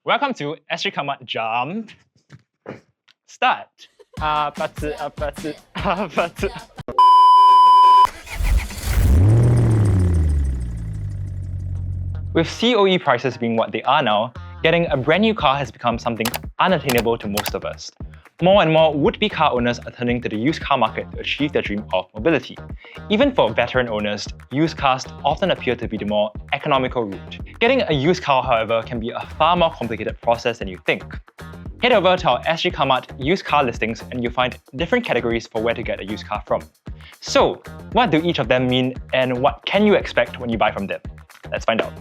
Welcome to Sgcarmart Jump. Start. With COE prices being what they are now, getting a brand new car has become something unattainable to most of us. More and more would-be car owners are turning to the used car market to achieve their dream of mobility. Even for veteran owners, used cars often appear to be the more economical route. Getting a used car, however, can be a far more complicated process than you think. Head over to our Sgcarmart used car listings and you'll find different categories for where to get a used car from. So, what do each of them mean and what can you expect when you buy from them? Let's find out.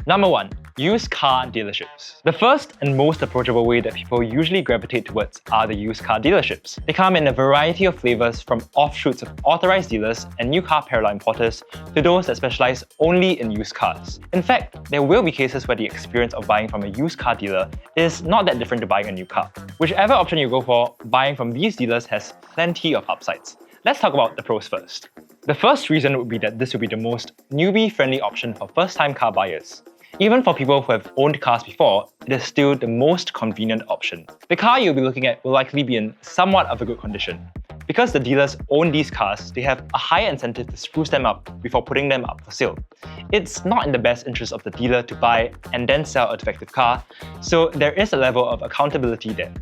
Number 1. Used car dealerships. The first and most approachable way that people usually gravitate towards are the used car dealerships. They come in a variety of flavors, from offshoots of authorized dealers and new car parallel importers to those that specialize only in used cars. In fact, there will be cases where the experience of buying from a used car dealer is not that different to buying a new car. Whichever option you go for, buying from these dealers has plenty of upsides. Let's talk about the pros first. The first reason would be that this would be the most newbie-friendly option for first-time car buyers. Even for people who have owned cars before, it is still the most convenient option. The car you'll be looking at will likely be in somewhat of a good condition. Because the dealers own these cars, they have a higher incentive to spruce them up before putting them up for sale. It's not in the best interest of the dealer to buy and then sell a defective car, so there is a level of accountability there.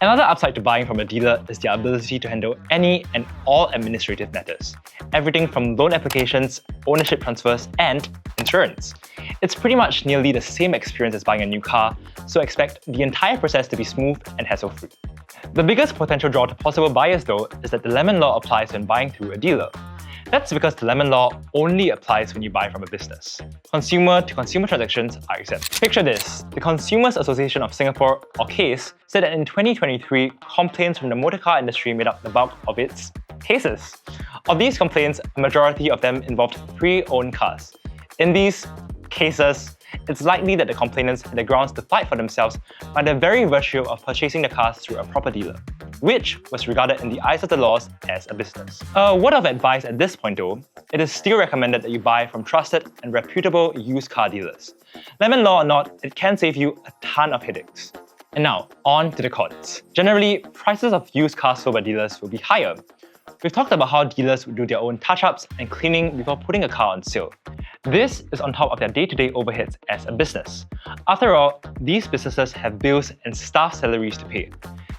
Another upside to buying from a dealer is their ability to handle any and all administrative matters. Everything from loan applications, ownership transfers, and insurance. It's pretty much nearly the same experience as buying a new car, so expect the entire process to be smooth and hassle-free. The biggest potential draw to possible buyers, though, is that the lemon law applies when buying through a dealer. That's because the lemon law only applies when you buy from a business. Consumer-to-consumer transactions are exempt. Picture this. The Consumers Association of Singapore, or CASE, said that in 2023, complaints from the motor car industry made up the bulk of its cases. Of these complaints, a majority of them involved pre-owned cars. In these cases, it's likely that the complainants had the grounds to fight for themselves by the very virtue of purchasing the cars through a proper dealer, which was regarded in the eyes of the laws as a business. A word of advice at this point though, it is still recommended that you buy from trusted and reputable used car dealers. Lemon law or not, it can save you a ton of headaches. And now, on to the cons. Generally, prices of used cars sold by dealers will be higher. We've talked about how dealers would do their own touch-ups and cleaning before putting a car on sale. This is on top of their day-to-day overheads as a business. After all, these businesses have bills and staff salaries to pay.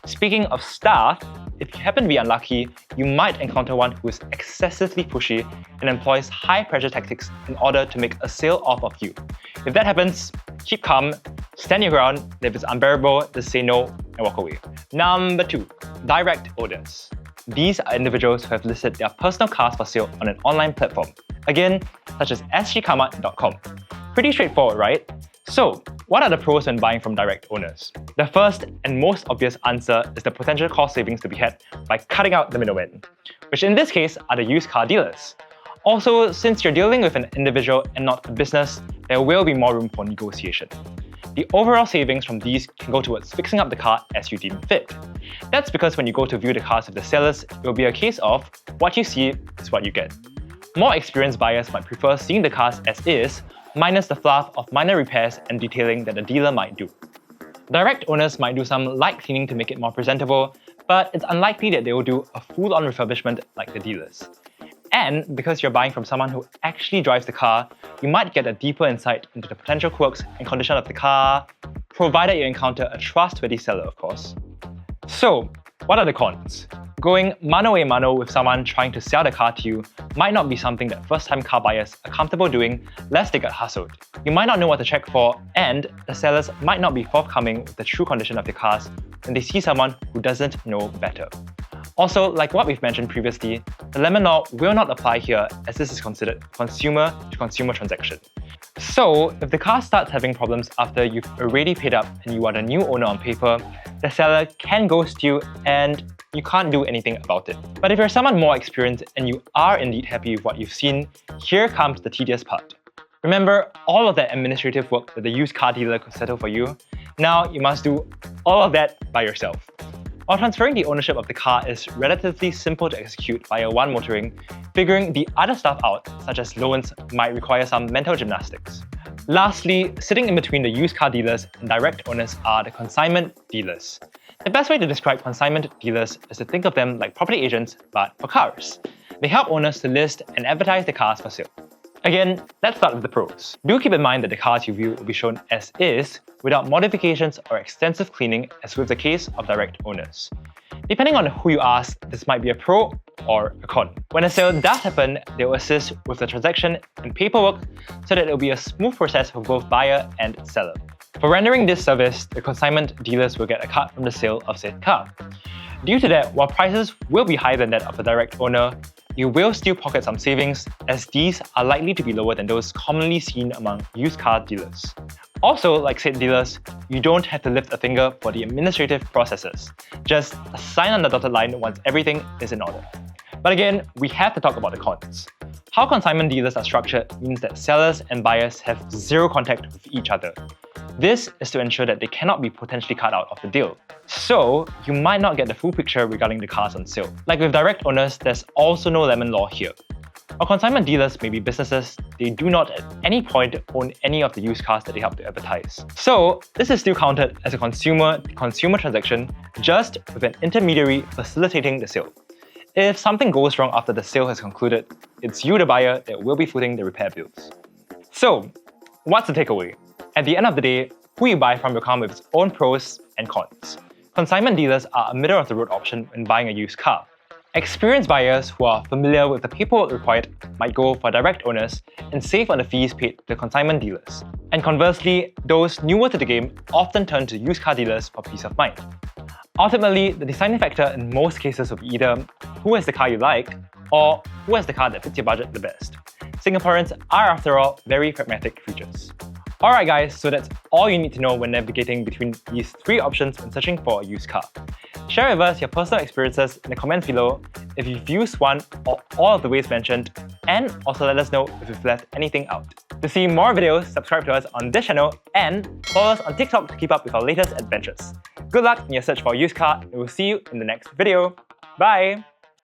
Speaking of staff, if you happen to be unlucky, you might encounter one who is excessively pushy and employs high-pressure tactics in order to make a sale off of you. If that happens, keep calm, stand your ground, and if it's unbearable, just say no and walk away. Number 2. Direct orders. These are individuals who have listed their personal cars for sale on an online platform. Again, such as Sgcarmart.com. Pretty straightforward, right? So, what are the pros when buying from direct owners? The first and most obvious answer is the potential cost savings to be had by cutting out the middlemen, which in this case are the used car dealers. Also, since you're dealing with an individual and not a business, there will be more room for negotiation. The overall savings from these can go towards fixing up the car as you deem fit. That's because when you go to view the cars with the sellers, it will be a case of what you see is what you get. More experienced buyers might prefer seeing the cars as is, minus the fluff of minor repairs and detailing that the dealer might do. Direct owners might do some light cleaning to make it more presentable, but it's unlikely that they will do a full-on refurbishment like the dealers. And because you're buying from someone who actually drives the car, you might get a deeper insight into the potential quirks and condition of the car, provided you encounter a trustworthy seller, of course. So, what are the cons? Going mano a mano with someone trying to sell the car to you might not be something that first-time car buyers are comfortable doing lest they get hustled. You might not know what to check for, and the sellers might not be forthcoming with the true condition of the cars when they see someone who doesn't know better. Also, like what we've mentioned previously, the lemon law will not apply here as this is considered consumer-to-consumer transaction. So, if the car starts having problems after you've already paid up and you are the new owner on paper, the seller can ghost you and you can't do anything about it. But if you're someone more experienced and you are indeed happy with what you've seen, here comes the tedious part. Remember all of that administrative work that the used car dealer could settle for you? Now you must do all of that by yourself. While transferring the ownership of the car is relatively simple to execute via One Motoring, figuring the other stuff out, such as loans, might require some mental gymnastics. Lastly, sitting in between the used car dealers and direct owners are the consignment dealers. The best way to describe consignment dealers is to think of them like property agents, but for cars. They help owners to list and advertise their cars for sale. Again, let's start with the pros. Do keep in mind that the cars you view will be shown as is, without modifications or extensive cleaning as with the case of direct owners. Depending on who you ask, this might be a pro or a con. When a sale does happen, they will assist with the transaction and paperwork so that it will be a smooth process for both buyer and seller. For rendering this service, the consignment dealers will get a cut from the sale of said car. Due to that, while prices will be higher than that of a direct owner, you will still pocket some savings, as these are likely to be lower than those commonly seen among used car dealers. Also, like said dealers, you don't have to lift a finger for the administrative processes. Just sign on the dotted line once everything is in order. But again, we have to talk about the cons. How consignment dealers are structured means that sellers and buyers have zero contact with each other. This is to ensure that they cannot be potentially cut out of the deal. So, you might not get the full picture regarding the cars on sale. Like with direct owners, there's also no lemon law here. While consignment dealers may be businesses, they do not at any point own any of the used cars that they help to advertise. So, this is still counted as a consumer-to-consumer transaction, just with an intermediary facilitating the sale. If something goes wrong after the sale has concluded, it's you, the buyer, that will be footing the repair bills. So, what's the takeaway? At the end of the day, who you buy from will come with its own pros and cons. Consignment dealers are a middle-of-the-road option when buying a used car. Experienced buyers who are familiar with the paperwork required might go for direct owners and save on the fees paid to consignment dealers. And conversely, those newer to the game often turn to used car dealers for peace of mind. Ultimately, the deciding factor in most cases will be either who has the car you like or who has the car that fits your budget the best. Singaporeans are, after all, very pragmatic creatures. Alright guys, so that's all you need to know when navigating between these three options when searching for a used car. Share with us your personal experiences in the comments below if you've used one or all of the ways mentioned, and also let us know if you've left anything out. To see more videos, subscribe to us on this channel and follow us on TikTok to keep up with our latest adventures. Good luck in your search for a used car, and we'll see you in the next video. Bye!